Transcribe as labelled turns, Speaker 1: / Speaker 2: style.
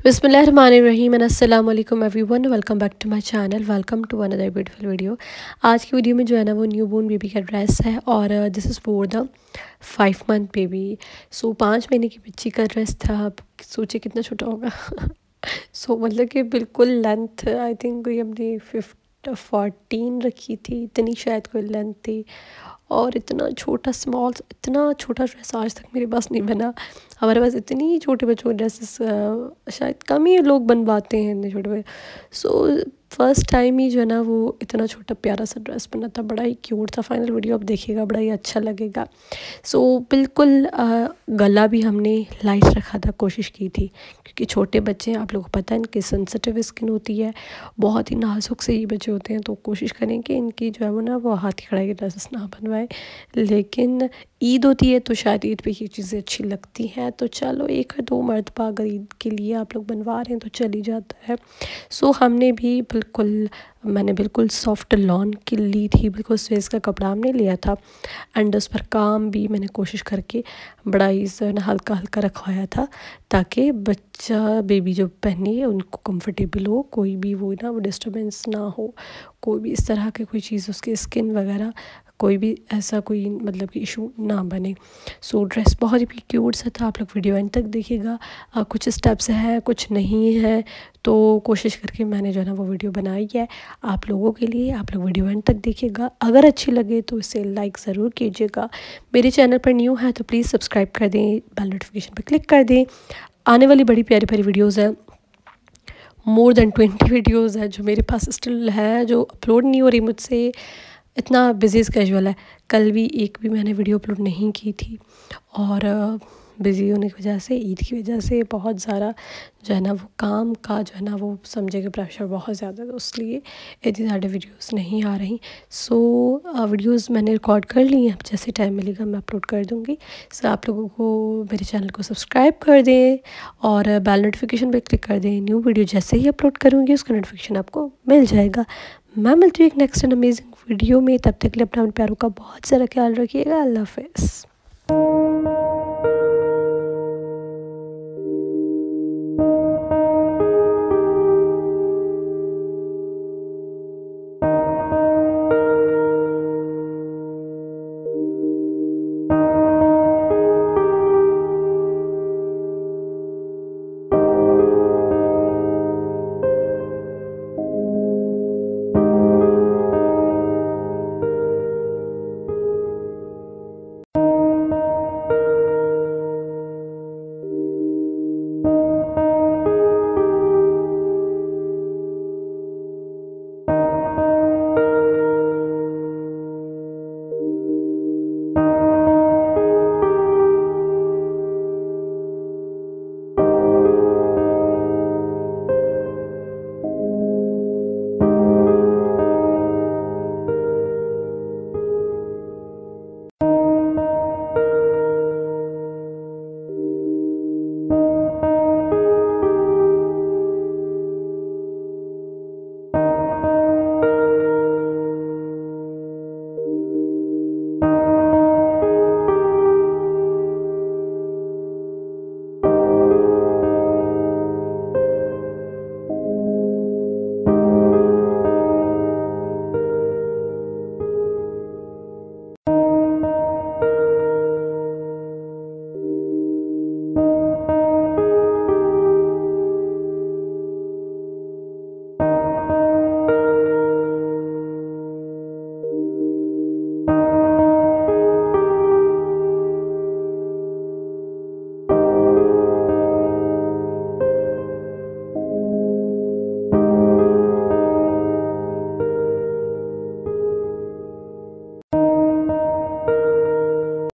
Speaker 1: बिस्मिल्लाहिर्रहमानिर्रहीम एंड अस्सलाम वालेकुम everyone, welcome back to my channel. Welcome to another beautiful video. आज की वीडियो में जो है ना वो न्यूबॉर्न बेबी का ड्रेस है और this is for the 5 month baby. So 5 महीने की बच्ची का ड्रेस था। आप सोचिए कितना छोटा होगा। मतलब कि बिल्कुल लेंथ आई थिंक कोई अपनी 14 रखी थी, इतनी शायद कोई लेंथ थी। और इतना छोटा इतना छोटा ड्रेस आज तक मेरे पास नहीं बना। हमारे पास इतनी छोटे बच्चों के ड्रेसेस शायद कम ही लोग बनवाते हैं इतने छोटे। सो फर्स्ट टाइम ही जो है ना वो इतना छोटा प्यारा सा ड्रेस बना था, बड़ा ही क्यूट था। फाइनल वीडियो आप देखिएगा, बड़ा ही अच्छा लगेगा। सो बिल्कुल गला भी हमने लाइट रखा था, कोशिश की थी, क्योंकि छोटे बच्चे हैं, आप लोगों को पता है इनकी सेंसिटिव स्किन होती है, बहुत ही नाजुक से ही बच्चे होते हैं। तो कोशिश करें कि इनकी जो है वो ना वो हाथ की कढ़ाई के ड्रेसेस ना बनवाएं। लेकिन ईद होती है तो शायद ईद पे ये चीज़ें अच्छी लगती हैं, तो चलो एक या दो मरतबा अगर ईद के लिए आप लोग बनवा रहे हैं तो चली जाता है। सो हमने भी मैंने बिल्कुल सॉफ्ट लॉन की ली थी, बिल्कुल स्वेस का कपड़ा हमने लिया था। एंड उस पर काम भी मैंने कोशिश करके बड़ा ही हल्का हल्का रखवाया था, ताकि बच्चा बेबी जो पहने उनको कंफर्टेबल हो, कोई भी वो ना वो डिस्टर्बेंस ना हो, कोई भी इस तरह के कोई चीज़ उसकी स्किन वगैरह कोई भी ऐसा कोई मतलब कि इशू ना बने। सो ड्रेस बहुत ही क्यूट सा था। आप लोग वीडियो एंड तक देखिएगा। कुछ स्टेप्स है, कुछ नहीं है, तो कोशिश करके मैंने जो है ना वो वीडियो बनाई है आप लोगों के लिए। आप लोग वीडियो एंड तक देखिएगा, अगर अच्छी लगे तो इसे लाइक ज़रूर कीजिएगा। मेरे चैनल पर न्यू है तो प्लीज़ सब्सक्राइब कर दें, बेल नोटिफिकेशन पर क्लिक कर दें। आने वाली बड़ी प्यारी प्यारी वीडियोज़ हैं, मोर देन 20 वीडियोज़ है जो मेरे पास स्टिल है, जो अपलोड नहीं हो रही मुझसे। इतना बिज़ी स्केजुअल है, कल भी एक भी मैंने वीडियो अपलोड नहीं की थी, और बिज़ी होने की वजह से, ईद की वजह से बहुत ज़्यादा जो है ना वो काम का जो है ना वो समझे कि प्रेशर बहुत ज़्यादा है, तो इसलिए इतनी ज़्यादा वीडियोस नहीं आ रही। सो वीडियोस मैंने रिकॉर्ड कर ली हैं, जैसे टाइम मिलेगा मैं अपलोड कर दूँगी। सो आप लोगों को मेरे चैनल को सब्सक्राइब कर दें और बेल नोटिफिकेशन पर क्लिक कर दें। न्यू वीडियो जैसे ही अपलोड करूँगी उसका नोटिफिकेशन आपको मिल जाएगा। मैं मिलती हूँ एक नेक्स्ट एंड अमेजिंग वीडियो में। तब तक के लिए अपना प्यारों का बहुत सारा ख्याल रखिएगा। अल्लाह हाफ़िज़।